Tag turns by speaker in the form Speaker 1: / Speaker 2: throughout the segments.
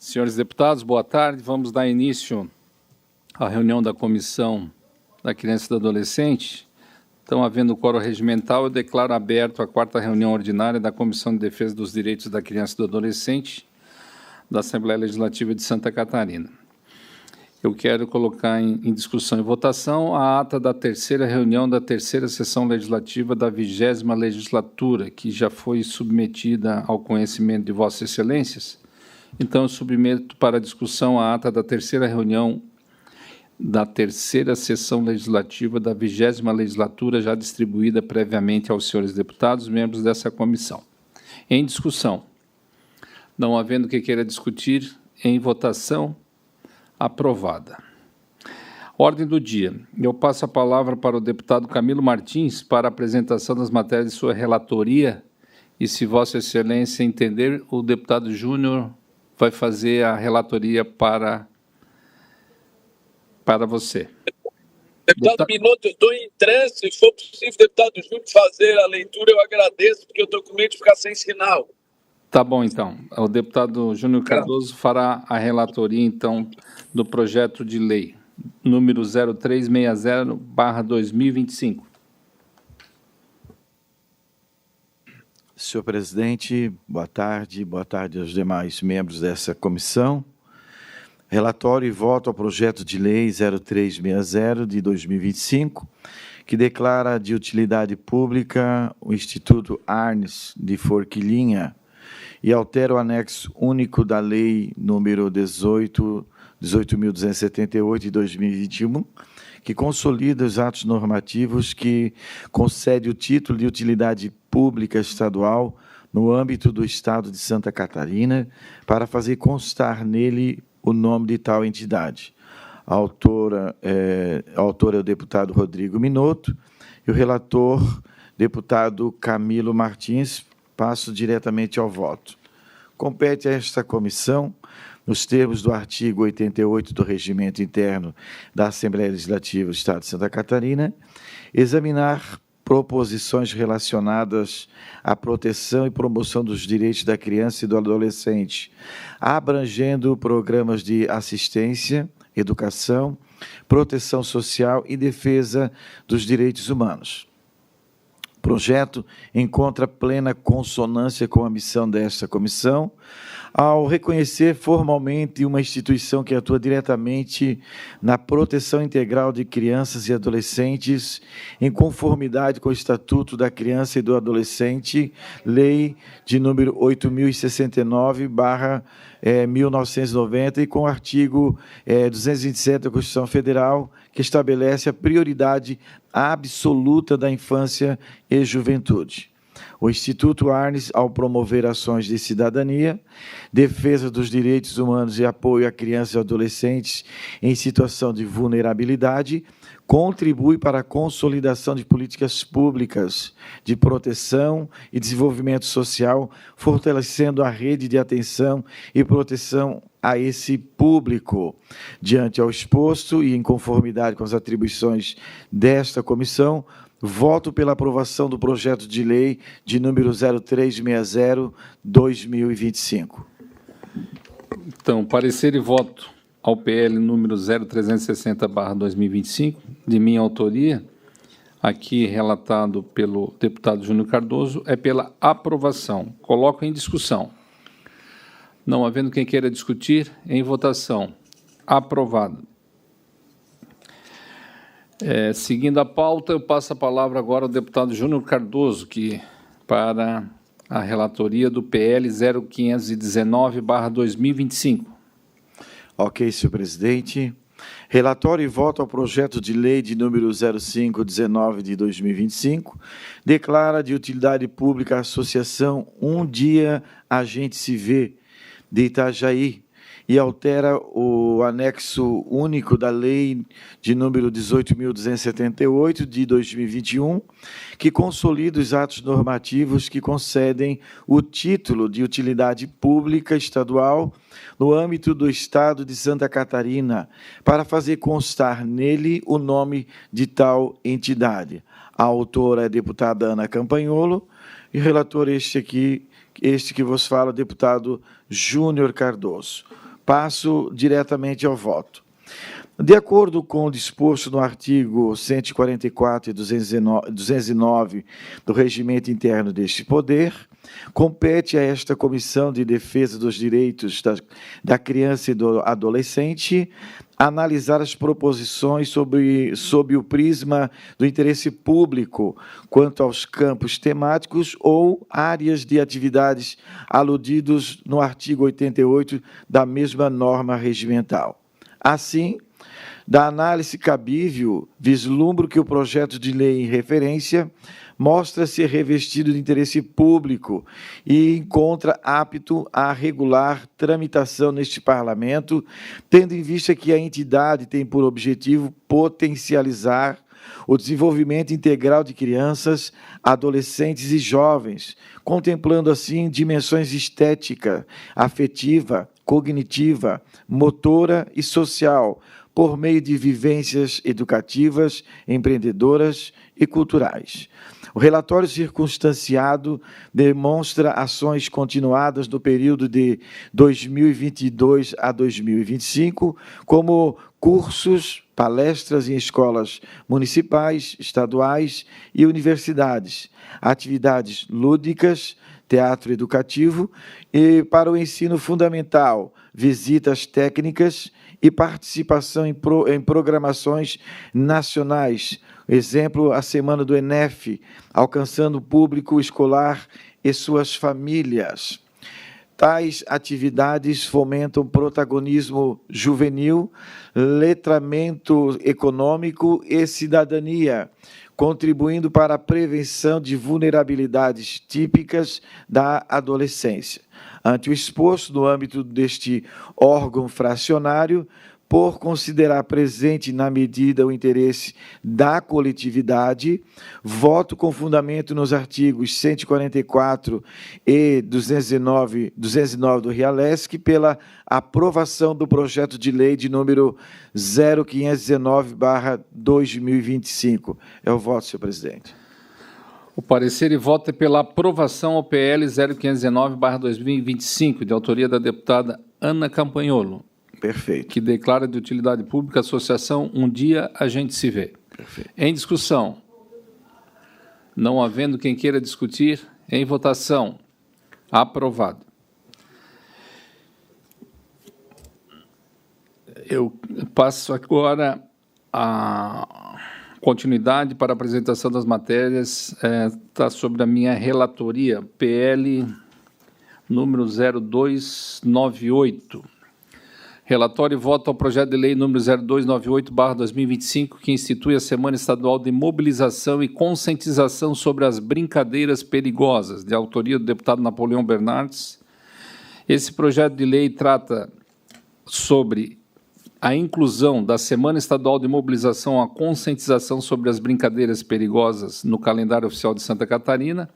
Speaker 1: Senhores deputados, boa tarde. Vamos dar início à reunião da Comissão da Criança e do Adolescente. Então, havendo quórum regimental, eu declaro aberto a quarta reunião ordinária da Comissão de Defesa dos Direitos da Criança e do Adolescente da Assembleia Legislativa de Santa Catarina. Eu quero colocar em discussão e votação a ata da terceira reunião da terceira sessão legislativa da 20ª legislatura, que já foi submetida ao conhecimento de Vossas Excelências. Então, eu submeto para discussão a ata da terceira reunião da terceira sessão legislativa da 20ª legislatura, já distribuída previamente aos senhores deputados, membros dessa comissão. Em discussão, não havendo que queira discutir, em votação, aprovada. Ordem do dia. Eu passo a palavra para o deputado Camilo Martins para a apresentação das matérias de sua relatoria e, se Vossa Excelência entender, o deputado Júnior vai fazer a relatoria para você.
Speaker 2: Deputado Minotto, eu estou em trânsito, se for possível, deputado Júnior, fazer a leitura, eu agradeço, porque o documento fica sem sinal.
Speaker 1: Tá bom, então. O deputado Júnior Cardoso fará a relatoria, então, do projeto de lei número 0360/2025.
Speaker 3: Senhor presidente, boa tarde aos demais membros dessa comissão. Relatório e voto ao projeto de lei 0360 de 2025, que declara de utilidade pública o Instituto Arnes de Forquilinha e altera o anexo único da lei número 18.278 de 2021, que consolida os atos normativos que concede o título de utilidade pública estadual no âmbito do Estado de Santa Catarina, para fazer constar nele o nome de tal entidade. A autora é o deputado Rodrigo Minotto e o relator, deputado Camilo Martins. Passo diretamente ao voto. Compete a esta comissão, nos termos do artigo 88 do Regimento Interno da Assembleia Legislativa do Estado de Santa Catarina, examinar proposições relacionadas à proteção e promoção dos direitos da criança e do adolescente, abrangendo programas de assistência, educação, proteção social e defesa dos direitos humanos. O projeto encontra plena consonância com a missão desta comissão, ao reconhecer formalmente uma instituição que atua diretamente na proteção integral de crianças e adolescentes, em conformidade com o Estatuto da Criança e do Adolescente, Lei de número 8.069/1990, e com o artigo 227 da Constituição Federal, que estabelece a prioridade absoluta da infância e juventude. O Instituto Arnes, ao promover ações de cidadania, defesa dos direitos humanos e apoio a crianças e adolescentes em situação de vulnerabilidade, contribui para a consolidação de políticas públicas de proteção e desenvolvimento social, fortalecendo a rede de atenção e proteção a esse público. Diante ao exposto e em conformidade com as atribuições desta comissão, voto pela aprovação do projeto de lei de número 0360/2025.
Speaker 1: Então, parecer e voto ao PL número 0360/2025, de minha autoria, aqui relatado pelo deputado Júnior Cardoso, é pela aprovação. Coloco em discussão. Não havendo quem queira discutir, em votação. Aprovado. Seguindo a pauta, eu passo a palavra agora ao deputado Júnior Cardoso, para a relatoria do PL 0519/2025.
Speaker 3: Ok, senhor presidente. Relatório e voto ao projeto de lei de número 0519 de 2025, declara de utilidade pública a Associação Um Dia a Gente Se Vê, de Itajaí, e altera o anexo único da lei de número 18.278 de 2021, que consolida os atos normativos que concedem o título de utilidade pública estadual no âmbito do Estado de Santa Catarina, para fazer constar nele o nome de tal entidade. A autora é a deputada Ana Campanholo, e o relator este que vos fala, deputado Júnior Cardoso. Passo diretamente ao voto. De acordo com o disposto no artigo 144 e 209 do Regimento Interno deste Poder, compete a esta Comissão de Defesa dos Direitos da Criança e do Adolescente analisar as proposições sob o prisma do interesse público quanto aos campos temáticos ou áreas de atividades aludidos no artigo 88 da mesma norma regimental. Assim, da análise cabível, vislumbro que o projeto de lei em referência mostra-se revestido de interesse público e encontra apto a regular tramitação neste Parlamento, tendo em vista que a entidade tem por objetivo potencializar o desenvolvimento integral de crianças, adolescentes e jovens, contemplando assim dimensões estética, afetiva, cognitiva, motora e social, por meio de vivências educativas, empreendedoras e culturais. O relatório circunstanciado demonstra ações continuadas no período de 2022 a 2025, como cursos, palestras em escolas municipais, estaduais e universidades, atividades lúdicas, teatro educativo e para o ensino fundamental, visitas técnicas e participação em programações nacionais. Exemplo, a Semana do ENEF, alcançando o público escolar e suas famílias. Tais atividades fomentam protagonismo juvenil, letramento econômico e cidadania, contribuindo para a prevenção de vulnerabilidades típicas da adolescência. Ante o exposto no âmbito deste órgão fracionário, por considerar presente na medida o interesse da coletividade, voto com fundamento nos artigos 144 e 209 do Realesc pela aprovação do projeto de lei de número 0519/2025. É o voto, senhor presidente.
Speaker 1: O parecer e voto é pela aprovação ao PL 0519/2025, de autoria da deputada Ana Campanholo.
Speaker 3: Perfeito.
Speaker 1: Que declara de utilidade pública a associação Um Dia a Gente Se Vê.
Speaker 3: Perfeito.
Speaker 1: Em discussão. Não havendo quem queira discutir, em votação. Aprovado. Eu passo agora a continuidade para a apresentação das matérias. Está sobre a minha relatoria, PL número 0298. Relatório e voto ao projeto de lei número 0298/2025, que institui a Semana Estadual de Mobilização e Conscientização sobre as Brincadeiras Perigosas, de autoria do deputado Napoleão Bernardes. Esse projeto de lei trata sobre a inclusão da Semana Estadual de Mobilização à Conscientização sobre as Brincadeiras Perigosas no calendário oficial de Santa Catarina,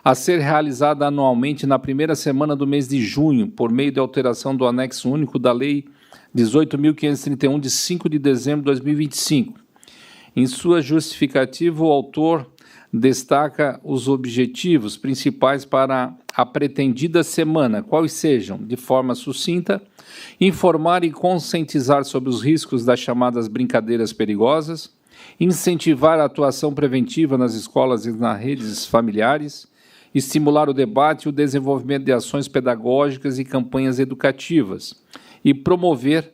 Speaker 1: a ser realizada anualmente na primeira semana do mês de junho, por meio de alteração do anexo único da Lei 18.531, de 5 de dezembro de 2025. Em sua justificativa, o autor destaca os objetivos principais para a pretendida semana, quais sejam, de forma sucinta, informar e conscientizar sobre os riscos das chamadas brincadeiras perigosas, incentivar a atuação preventiva nas escolas e nas redes familiares, estimular o debate e o desenvolvimento de ações pedagógicas e campanhas educativas, e promover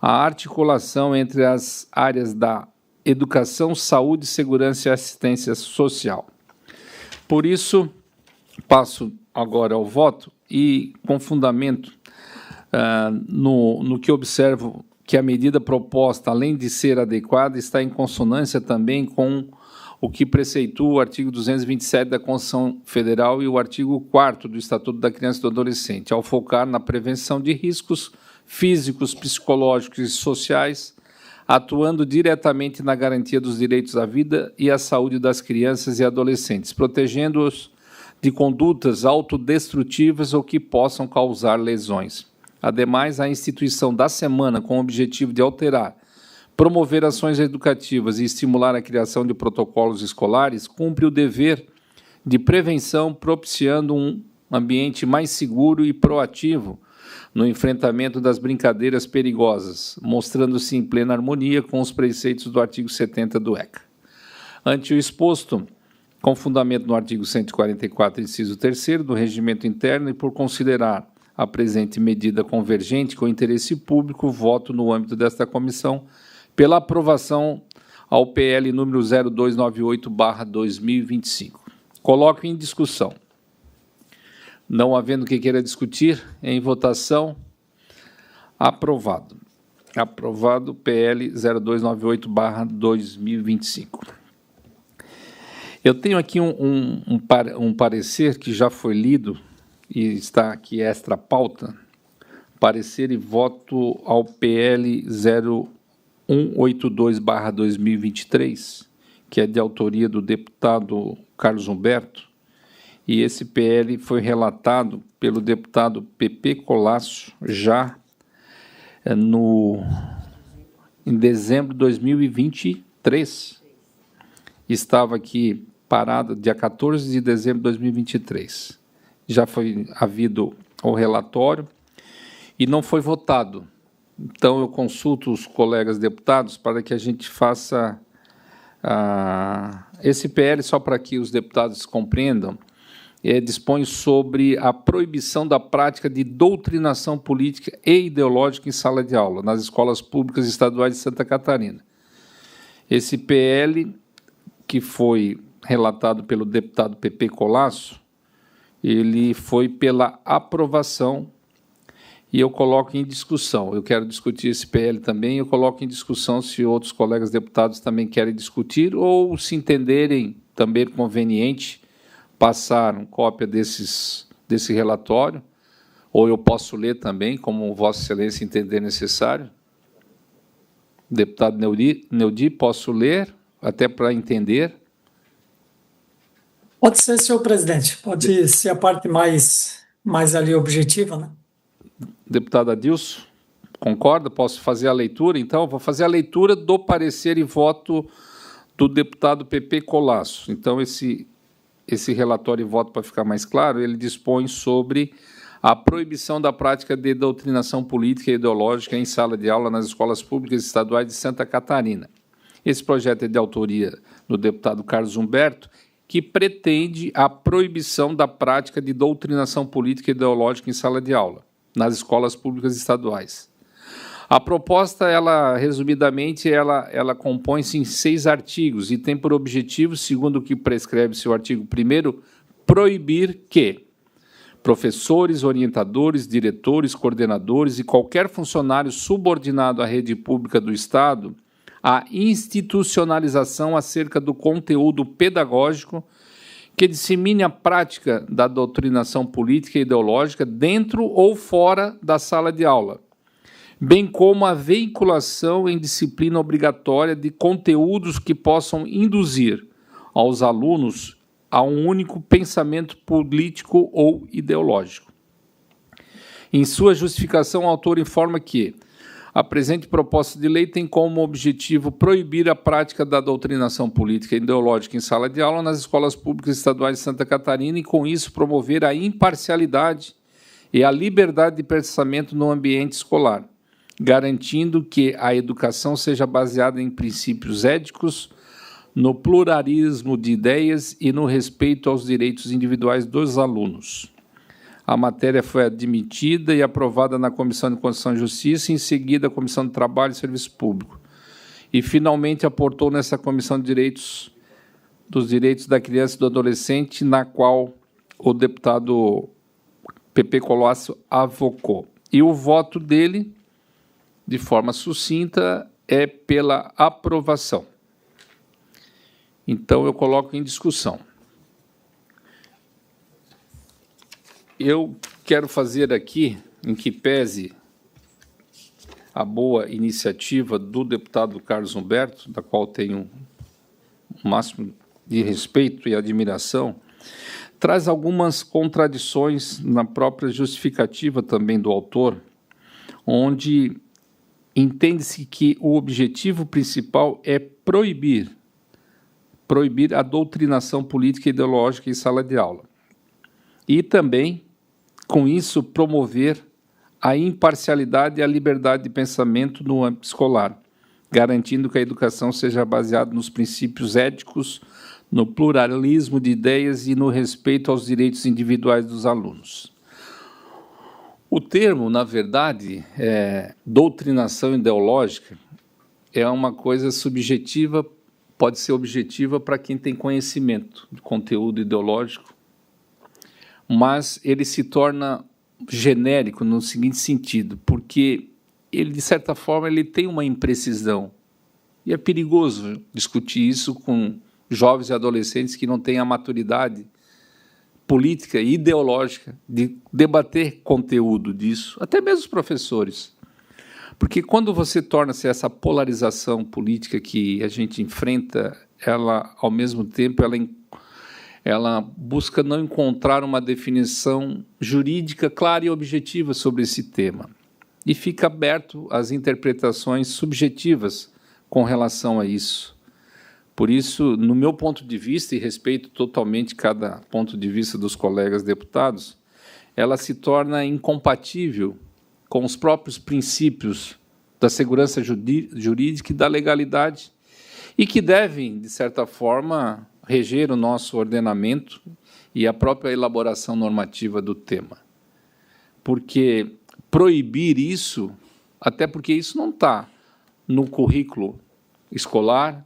Speaker 1: a articulação entre as áreas da educação, saúde, segurança e assistência social. Por isso, passo agora ao voto e, com fundamento no que observo que a medida proposta, além de ser adequada, está em consonância também com o que preceitua o artigo 227 da Constituição Federal e o artigo 4º do Estatuto da Criança e do Adolescente, ao focar na prevenção de riscos físicos, psicológicos e sociais, atuando diretamente na garantia dos direitos à vida e à saúde das crianças e adolescentes, protegendo-os de condutas autodestrutivas ou que possam causar lesões. Ademais, a instituição da semana com o objetivo de alterar, promover ações educativas e estimular a criação de protocolos escolares cumpre o dever de prevenção, propiciando um ambiente mais seguro e proativo no enfrentamento das brincadeiras perigosas, mostrando-se em plena harmonia com os preceitos do artigo 70 do ECA. Ante o exposto, com fundamento no artigo 144, inciso 3º do Regimento Interno e por considerar a presente medida convergente com o interesse público, voto no âmbito desta comissão pela aprovação ao PL número 0298/2025. Coloco em discussão. Não havendo que queira discutir, em votação, aprovado. Aprovado PL 0298/2025. Eu tenho aqui um parecer que já foi lido e está aqui extra pauta, parecer e voto ao PL 0182/2023, que é de autoria do deputado Carlos Humberto, e esse PL foi relatado pelo deputado Pepe Colasso já em dezembro de 2023. Estava aqui parado dia 14 de dezembro de 2023. Já foi havido o relatório e não foi votado. Então, eu consulto os colegas deputados para que a gente faça esse PL, só para que os deputados compreendam, dispõe sobre a proibição da prática de doutrinação política e ideológica em sala de aula, nas escolas públicas estaduais de Santa Catarina. Esse PL, que foi relatado pelo deputado Pepe Colasso, ele foi pela aprovação e eu coloco em discussão. Eu quero discutir esse PL também, eu coloco em discussão se outros colegas deputados também querem discutir ou, se entenderem também conveniente, passar uma cópia desse relatório, ou eu posso ler também, como Vossa Excelência entender necessário. Deputado Neudi, posso ler, até para entender?
Speaker 4: Pode ser, senhor presidente. Pode ser a parte mais ali objetiva, né?
Speaker 1: Deputado Adilson, concorda? Posso fazer a leitura? Então, vou fazer a leitura do parecer e voto do deputado Pepe Colasso. Então, esse relatório e voto, para ficar mais claro, ele dispõe sobre a proibição da prática de doutrinação política e ideológica em sala de aula nas escolas públicas estaduais de Santa Catarina. Esse projeto é de autoria do deputado Carlos Humberto, que pretende a proibição da prática de doutrinação política e ideológica em sala de aula, nas escolas públicas estaduais. A proposta, resumidamente, ela compõe-se em 6 artigos e tem por objetivo, segundo o que prescreve seu artigo 1º, proibir que professores, orientadores, diretores, coordenadores e qualquer funcionário subordinado à rede pública do Estado a institucionalização acerca do conteúdo pedagógico que dissemine a prática da doutrinação política e ideológica dentro ou fora da sala de aula, bem como a veiculação em disciplina obrigatória de conteúdos que possam induzir aos alunos a um único pensamento político ou ideológico. Em sua justificação, o autor informa que a presente proposta de lei tem como objetivo proibir a prática da doutrinação política e ideológica em sala de aula nas escolas públicas estaduais de Santa Catarina e, com isso, promover a imparcialidade e a liberdade de pensamento no ambiente escolar, garantindo que a educação seja baseada em princípios éticos, no pluralismo de ideias e no respeito aos direitos individuais dos alunos. A matéria foi admitida e aprovada na Comissão de Constituição e Justiça, e em seguida a Comissão de Trabalho e Serviço Público. E, finalmente, aportou nessa Comissão dos Direitos da Criança e do Adolescente, na qual o deputado Pepe Colasso avocou. E o voto dele, de forma sucinta, é pela aprovação. Então, eu coloco em discussão. Eu quero fazer aqui, em que pese a boa iniciativa do deputado Carlos Humberto, da qual tenho o máximo de respeito e admiração, traz algumas contradições na própria justificativa também do autor, onde entende-se que o objetivo principal é proibir a doutrinação política e ideológica em sala de aula. E também, com isso, promover a imparcialidade e a liberdade de pensamento no âmbito escolar, garantindo que a educação seja baseada nos princípios éticos, no pluralismo de ideias e no respeito aos direitos individuais dos alunos. O termo, na verdade, doutrinação ideológica, é uma coisa subjetiva, pode ser objetiva para quem tem conhecimento de conteúdo ideológico, mas ele se torna genérico no seguinte sentido, porque ele, de certa forma, ele tem uma imprecisão, e é perigoso discutir isso com jovens e adolescentes que não têm a maturidade política e ideológica de debater conteúdo disso, até mesmo os professores. Porque quando você torna-se essa polarização política que a gente enfrenta, ela, ao mesmo tempo, ela busca não encontrar uma definição jurídica clara e objetiva sobre esse tema. E fica aberto às interpretações subjetivas com relação a isso. Por isso, no meu ponto de vista, e respeito totalmente cada ponto de vista dos colegas deputados, ela se torna incompatível com os próprios princípios da segurança jurídica e da legalidade, e que devem, de certa forma, reger o nosso ordenamento e a própria elaboração normativa do tema. Porque proibir isso, até porque isso não está no currículo escolar,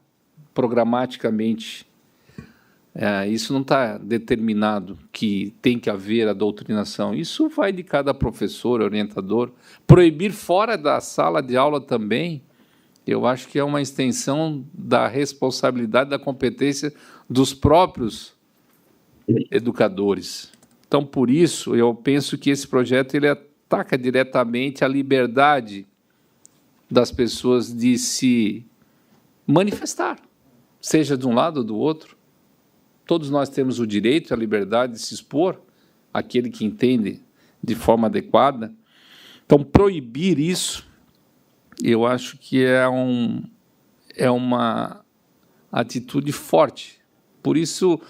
Speaker 1: programaticamente, isso não está determinado que tem que haver a doutrinação. Isso vai de cada professor, orientador. Proibir fora da sala de aula também, eu acho que é uma extensão da responsabilidade, da competência dos próprios educadores. Então, por isso, eu penso que esse projeto ele ataca diretamente a liberdade das pessoas de se manifestar, seja de um lado ou do outro. Todos nós temos o direito e a liberdade de se expor, aquele que entende de forma adequada. Então, proibir isso, eu acho que é uma atitude forte. Por isso,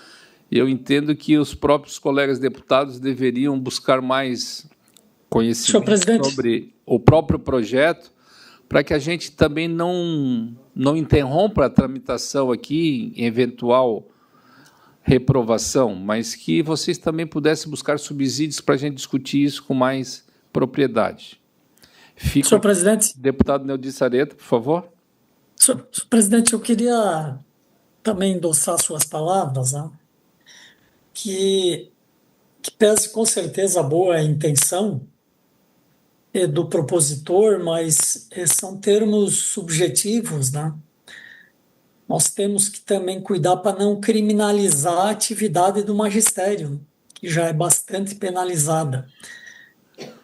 Speaker 1: eu entendo que os próprios colegas deputados deveriam buscar mais conhecimento sobre o próprio projeto, para que a gente também não interrompa a tramitação aqui em eventual reprovação, mas que vocês também pudessem buscar subsídios para a gente discutir isso com mais propriedade.
Speaker 4: Senhor presidente.
Speaker 1: Deputado Neudi Sareta, por favor.
Speaker 4: Senhor presidente, eu queria também endossar suas palavras, né? que pese com certeza a boa intenção do propositor, mas são termos subjetivos, né? Nós temos que também cuidar para não criminalizar a atividade do magistério, que já é bastante penalizada.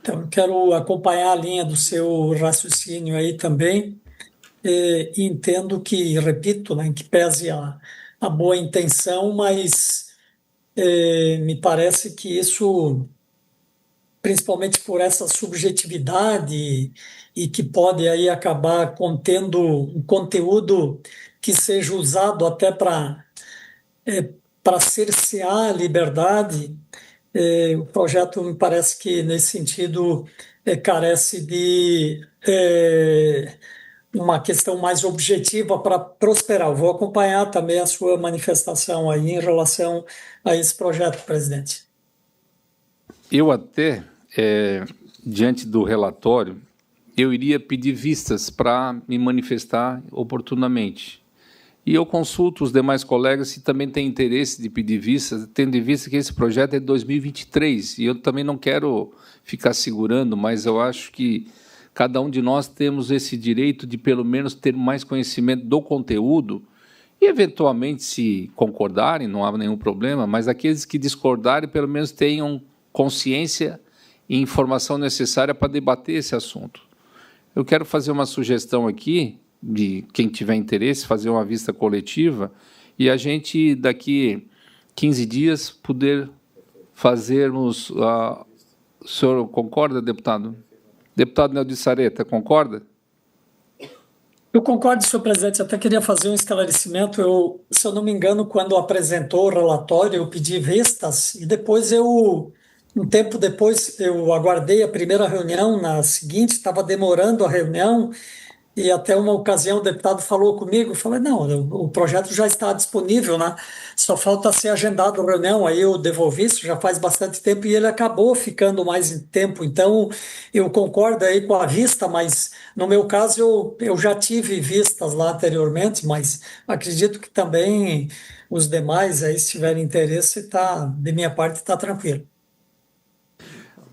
Speaker 4: Então, eu quero acompanhar a linha do seu raciocínio aí também, e entendo que, repito, né, que pese a boa intenção, mas me parece que isso, principalmente por essa subjetividade e que pode aí acabar contendo um conteúdo que seja usado até para cercear a liberdade, o projeto me parece que, nesse sentido, carece de uma questão mais objetiva para prosperar. Eu vou acompanhar também a sua manifestação aí em relação a esse projeto, presidente.
Speaker 1: Eu até, diante do relatório, eu iria pedir vistas para me manifestar oportunamente. E eu consulto os demais colegas se também têm interesse de pedir vistas, tendo em vista que esse projeto é de 2023, e eu também não quero ficar segurando, mas eu acho que cada um de nós temos esse direito de, pelo menos, ter mais conhecimento do conteúdo e, eventualmente, se concordarem, não há nenhum problema, mas aqueles que discordarem, pelo menos, tenham consciência e informação necessária para debater esse assunto. Eu quero fazer uma sugestão aqui, de quem tiver interesse, fazer uma vista coletiva, e a gente, daqui 15 dias, poder fazermos... O senhor concorda, deputado? Deputado Neudi Sareta, concorda?
Speaker 4: Eu concordo, senhor presidente. Até queria fazer um esclarecimento. Se eu não me engano, quando apresentou o relatório, eu pedi vistas e depois eu Um tempo depois, eu aguardei a primeira reunião, na seguinte, estava demorando a reunião, e até uma ocasião o deputado falou comigo, eu falei, não, o projeto já está disponível, né? Só falta ser agendado a reunião, aí eu devolvi isso já faz bastante tempo e ele acabou ficando mais tempo, então eu concordo aí com a vista, mas no meu caso eu já tive vistas lá anteriormente, mas acredito que também os demais aí, se tiverem interesse, tá, de minha parte está tranquilo.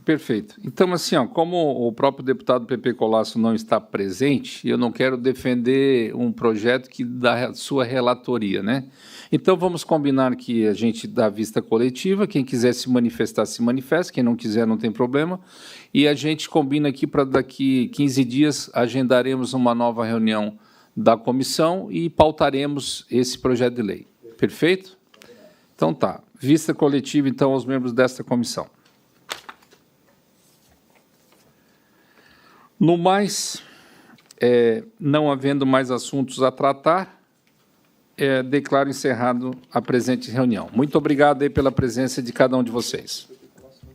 Speaker 1: Perfeito. Então, assim, ó, como o próprio deputado Pepe Colasso não está presente, eu não quero defender um projeto que dá sua relatoria, né? Então, vamos combinar que a gente dá vista coletiva, quem quiser se manifestar, se manifesta, quem não quiser, não tem problema, e a gente combina aqui para daqui 15 dias agendaremos uma nova reunião da comissão e pautaremos esse projeto de lei. Perfeito? Então, tá. Vista coletiva, então, aos membros desta comissão. No mais, não havendo mais assuntos a tratar, declaro encerrado a presente reunião. Muito obrigado aí pela presença de cada um de vocês.